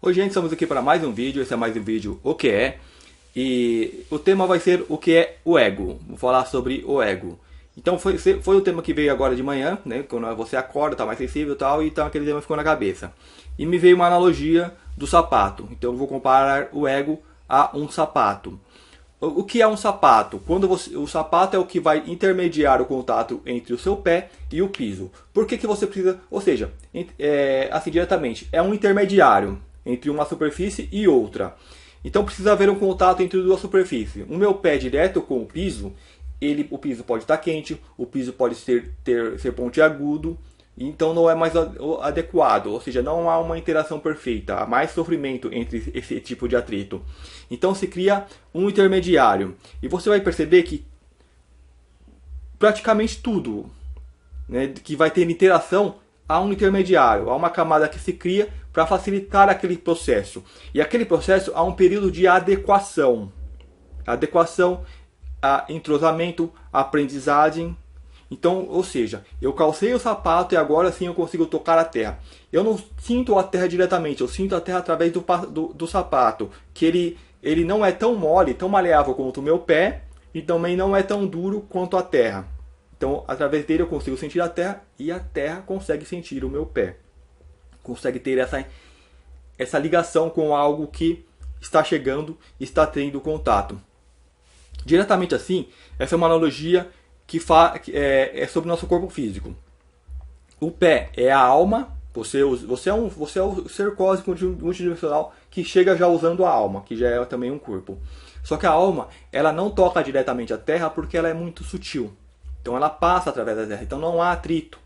Oi gente, estamos aqui para mais um vídeo, esse é mais um vídeo O Que É? E o tema vai ser o que é o ego, vou falar sobre o ego. Então foi o tema que veio agora de manhã, né? Quando você acorda, tá mais sensível e tal, então aquele tema ficou na cabeça. E me veio uma analogia do sapato, então eu vou comparar o ego a um sapato. O que é um sapato? O sapato é o que vai intermediar o contato entre o seu pé e o piso. Por que você precisa? Ou seja, assim diretamente, é um intermediário entre uma superfície e outra. Então precisa haver um contato entre duas superfícies. O meu pé direto com o piso, o piso pode estar quente, o piso pode ser pontiagudo, então não é mais adequado, ou seja, não há uma interação perfeita, há mais sofrimento entre esse tipo de atrito. Então se cria um intermediário. E você vai perceber que praticamente tudo, né, que vai ter interação, há um intermediário, há uma camada que se cria para facilitar aquele processo. E aquele processo há um período de adequação. Adequação a entrosamento, a aprendizagem. Então, ou seja, eu calcei o sapato e agora sim eu consigo tocar a terra. Eu não sinto a terra diretamente, eu sinto a terra através do sapato, que ele não é tão mole, tão maleável quanto o meu pé, e também não é tão duro quanto a terra. Então, através dele eu consigo sentir a terra e a terra consegue sentir o meu pé. Consegue ter essa ligação com algo que está chegando e está tendo contato. Diretamente assim, essa é uma analogia que é sobre o nosso corpo físico. O pé é a alma, você é o ser cósmico multidimensional que chega já usando a alma, que já é também um corpo. Só que a alma, ela não toca diretamente a terra porque ela é muito sutil. Então ela passa através da terra, então não há atrito.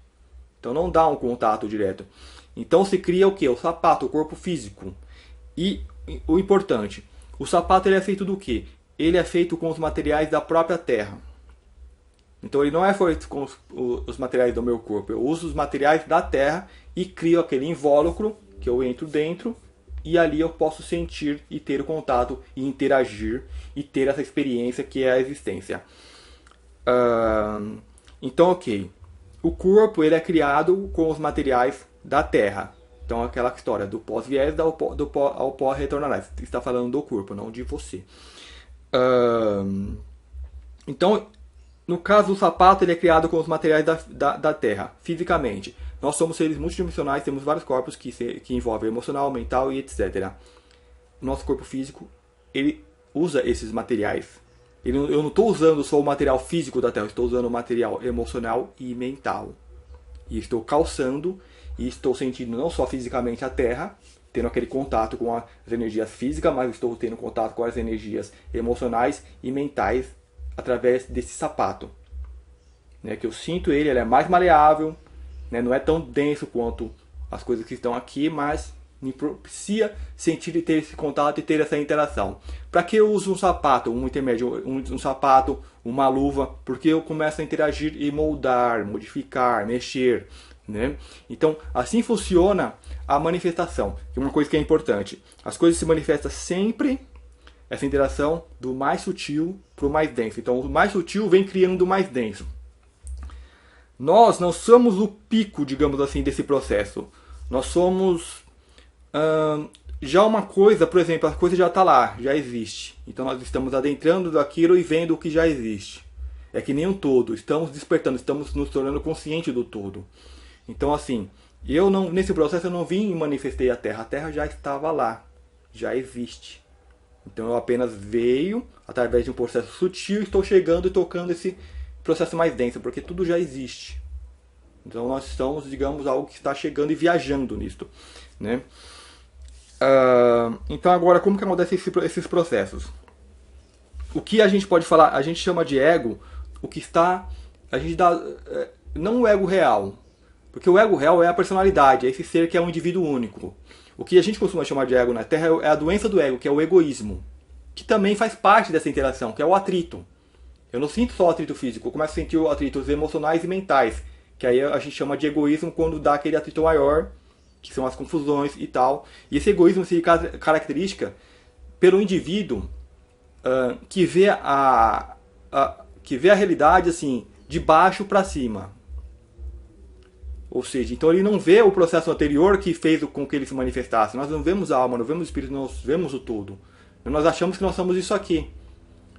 Então não dá um contato direto. Então se cria o que? O sapato, o corpo físico. E o importante, o sapato ele é feito do que? Ele é feito com os materiais da própria terra. Então ele não é feito com os materiais do meu corpo. Eu uso os materiais da terra e crio aquele invólucro que eu entro dentro e ali eu posso sentir e ter o contato e interagir e ter essa experiência que é a existência. Então, ok. O corpo ele é criado com os materiais da terra. Então, aquela história do pós-viés ao pó retornará. Você está falando do corpo, não de você. Então, no caso do sapato, ele é criado com os materiais da terra, fisicamente. Nós somos seres multidimensionais, temos vários corpos que envolvem emocional, mental e etc. O nosso corpo físico, ele usa esses materiais. Eu não estou usando só o material físico da terra, eu estou usando o material emocional e mental. E estou calçando e estou sentindo não só fisicamente a terra, tendo aquele contato com as energias físicas, mas estou tendo contato com as energias emocionais e mentais através desse sapato. Né, que eu sinto ele é mais maleável, né, não é tão denso quanto as coisas que estão aqui, mas me propicia sentir e ter esse contato e ter essa interação. Para que eu uso um sapato, um intermédio, um sapato, uma luva? Porque eu começo a interagir e moldar, modificar, mexer. Né? Então, assim funciona a manifestação, que é uma coisa que é importante. As coisas se manifestam sempre, essa interação do mais sutil para o mais denso. Então, o mais sutil vem criando o mais denso. Nós não somos o pico, digamos assim, desse processo. Nós somos já uma coisa, por exemplo, a coisa já está lá, já existe. Então nós estamos adentrando daquilo e vendo o que já existe. É que nem um todo, estamos despertando, estamos nos tornando conscientes do todo. Então assim, nesse processo eu não vim e manifestei a terra já estava lá, já existe. Então eu apenas veio, através de um processo sutil, estou chegando e tocando esse processo mais denso, porque tudo já existe. Então nós estamos, digamos, algo que está chegando e viajando nisto. Né? Então agora, como que acontecem esses processos? O que a gente pode falar, a gente chama de ego, o que está, a gente dá, não o ego real, porque o ego real é a personalidade, é esse ser que é um indivíduo único. O que a gente costuma chamar de ego na Terra é a doença do ego, que é o egoísmo, que também faz parte dessa interação, que é o atrito. Eu não sinto só o atrito físico, eu começo a sentir atritos emocionais e mentais, que aí a gente chama de egoísmo quando dá aquele atrito maior, que são as confusões e tal. E esse egoísmo se caracteriza pelo indivíduo que vê a realidade assim de baixo para cima. Ou seja, então ele não vê o processo anterior que fez com que ele se manifestasse. Nós não vemos a alma, não vemos o espírito, nós vemos o todo. Nós achamos que nós somos isso aqui.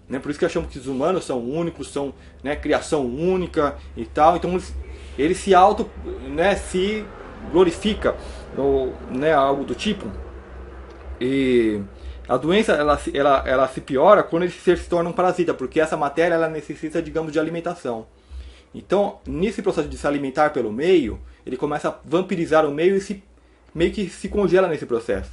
Né? Por isso que achamos que os humanos são únicos, são, né, criação única e tal. Então ele se auto, né, se glorifica, ou, né, algo do tipo. E a doença ela se piora quando esse ser se torna um parasita, porque essa matéria ela necessita, digamos, de alimentação. Então, nesse processo de se alimentar pelo meio, ele começa a vampirizar o meio e meio que se congela nesse processo.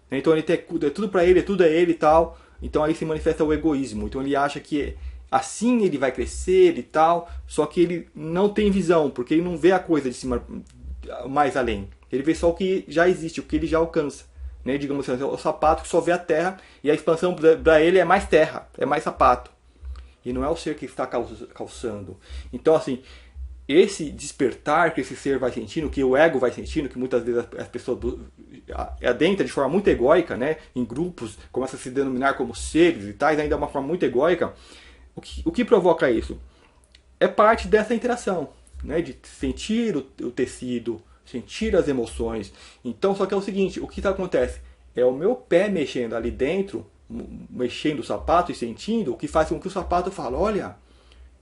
Então ele tem tudo para ele, tudo é ele e tal. Então aí se manifesta o egoísmo. Então ele acha que assim ele vai crescer e tal, só que ele não tem visão, porque ele não vê a coisa de cima mais além. Ele vê só o que já existe, o que ele já alcança. Né? Digamos assim, o sapato que só vê a terra e a expansão para ele é mais terra, é mais sapato. E não é o ser que está calçando. Então, assim, esse despertar que esse ser vai sentindo, que o ego vai sentindo, que muitas vezes as pessoas adentram de forma muito egóica, né, em grupos, começa a se denominar como seres e tais, ainda é uma forma muito egóica. O que provoca isso? É parte dessa interação, né, de sentir o tecido, sentir as emoções. Então, só que é o seguinte, o que acontece? É o meu pé mexendo ali dentro, mexendo o sapato e sentindo, o que faz com que o sapato fale, olha,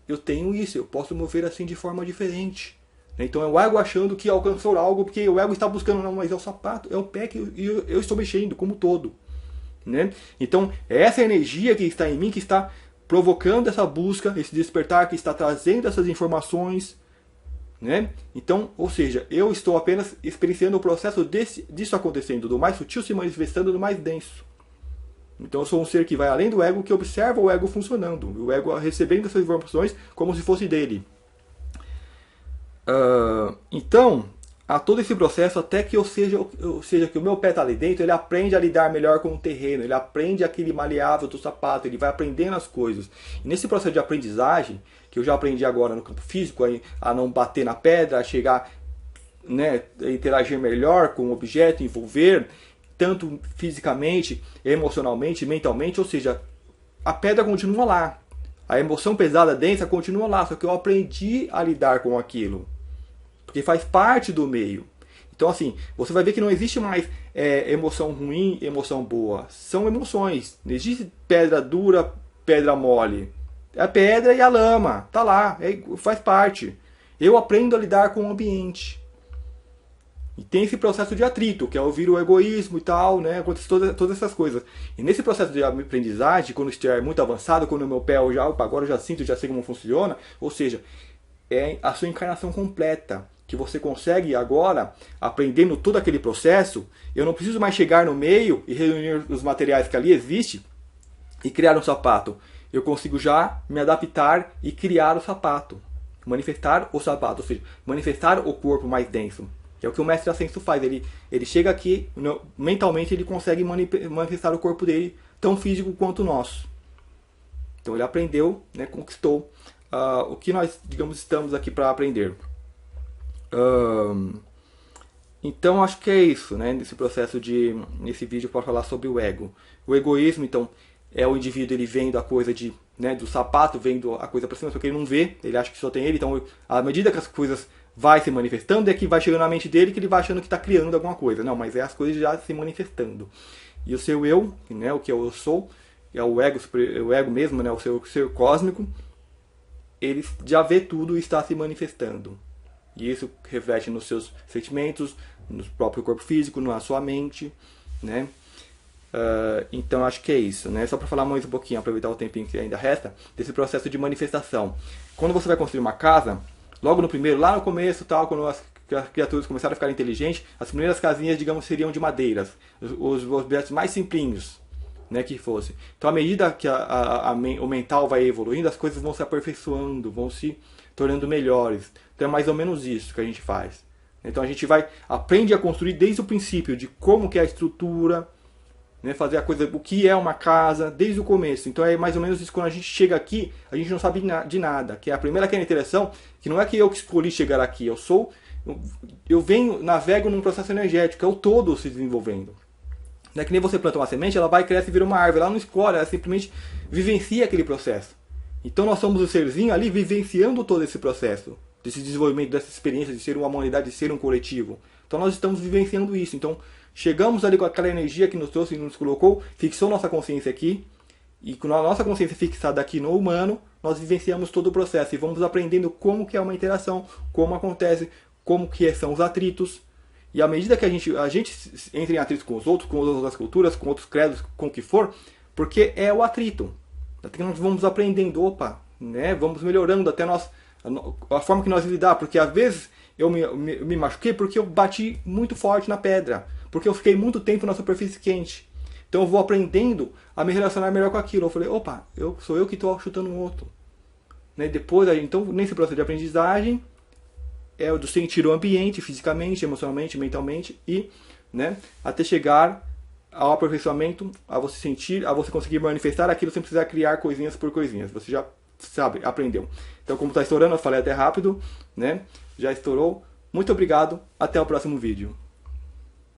eu tenho isso, eu posso mover assim de forma diferente. Então é o ego achando que alcançou algo, porque o ego está buscando, não, mas é o sapato, é o pé que eu estou mexendo como todo. Né? Então é essa energia que está em mim, que está provocando essa busca, esse despertar, que está trazendo essas informações. Né? Então, ou seja, eu estou apenas experienciando o processo disso acontecendo, do mais sutil se manifestando do mais denso. Então eu sou um ser que vai além do ego, que observa o ego funcionando, o ego recebendo essas informações como se fosse dele. Então, a todo esse processo, até que que o meu pé está ali dentro, ele aprende a lidar melhor com o terreno, ele aprende aquele maleável do sapato, ele vai aprendendo as coisas. E nesse processo de aprendizagem, que eu já aprendi agora no campo físico, a não bater na pedra, a chegar, né, a interagir melhor com o objeto, envolver, tanto fisicamente, emocionalmente, mentalmente, ou seja, a pedra continua lá. A emoção pesada, densa, continua lá, só que eu aprendi a lidar com aquilo. Porque faz parte do meio. Então, assim, você vai ver que não existe mais emoção ruim, emoção boa. São emoções. Não existe pedra dura, pedra mole. É a pedra e a lama. Tá lá, faz parte. Eu aprendo a lidar com o ambiente. E tem esse processo de atrito, que é ouvir o egoísmo e tal, né? Acontece todas essas coisas. E nesse processo de aprendizagem, quando estiver muito avançado, quando o meu pé agora eu já sinto, já sei como funciona, ou seja, é a sua encarnação completa, que você consegue agora, aprendendo todo aquele processo, eu não preciso mais chegar no meio e reunir os materiais que ali existem e criar um sapato. Eu consigo já me adaptar e criar o sapato. Manifestar o sapato, ou seja, manifestar o corpo mais denso. Que é o que o mestre ascenso faz. Ele chega aqui, mentalmente ele consegue manifestar o corpo dele tão físico quanto o nosso. Então ele aprendeu, né, conquistou o que nós, digamos, estamos aqui para aprender. Então acho que é isso, né, nesse processo nesse vídeo para falar sobre o ego. O egoísmo, então, é o indivíduo, ele vendo a coisa do sapato, vendo a coisa para cima, só que ele não vê, ele acha que só tem ele. Então, à medida que as coisas vai se manifestando, é que vai chegando na mente dele que ele vai achando que está criando alguma coisa. Não, mas é as coisas já se manifestando. E o seu eu, né, o que eu sou, é o ego mesmo, né, o seu ser cósmico, ele já vê tudo e está se manifestando. E isso reflete nos seus sentimentos, no próprio corpo físico, na sua mente, né? Então acho que é isso, né? Só para falar mais um pouquinho, aproveitar o tempinho que ainda resta, desse processo de manifestação. Quando você vai construir uma casa, logo no primeiro, lá no começo, tal, quando as criaturas começaram a ficar inteligentes, as primeiras casinhas, digamos, seriam de madeiras, os objetos mais simplinhos, né, que fosse. Então, à medida que o mental vai evoluindo, as coisas vão se aperfeiçoando, vão se tornando melhores. Então, é mais ou menos isso que a gente faz. Então, a gente aprende a construir desde o princípio, de como que é a estrutura, né, fazer a coisa, o que é uma casa, desde o começo. Então é mais ou menos isso, quando a gente chega aqui, a gente não sabe de nada. Que é a primeira interação, que não é que eu que escolhi chegar aqui, eu venho, navego num processo energético, é o todo se desenvolvendo. Não é que nem você planta uma semente, ela vai, cresce e vira uma árvore, ela não escolhe, ela simplesmente vivencia aquele processo. Então nós somos o serzinho ali vivenciando todo esse processo. desse desenvolvimento, dessa experiência de ser uma humanidade, de ser um coletivo. Então nós estamos vivenciando isso. Então chegamos ali com aquela energia que nos trouxe e nos colocou, fixou nossa consciência aqui, e com a nossa consciência fixada aqui no humano, nós vivenciamos todo o processo e vamos aprendendo como que é uma interação, como acontece, como que são os atritos. E à medida que a gente entra em atrito com os outros, com outras culturas, com outros credos, com o que for, porque é o atrito. Até que nós vamos aprendendo, opa, né? Vamos melhorando até a forma que nós lidar, porque às vezes eu me machuquei porque eu bati muito forte na pedra, porque eu fiquei muito tempo na superfície quente. Então eu vou aprendendo a me relacionar melhor com aquilo. Eu falei, opa, sou eu que estou chutando um outro. Né? Depois, então, nesse processo de aprendizagem, é o do sentir o ambiente, fisicamente, emocionalmente, mentalmente, e, né, até chegar ao aperfeiçoamento, a você sentir, a você conseguir manifestar aquilo sem precisar criar coisinhas por coisinhas. Você já sabe, aprendeu. Então, como está estourando, eu falei até rápido, né? Já estourou. Muito obrigado, até o próximo vídeo.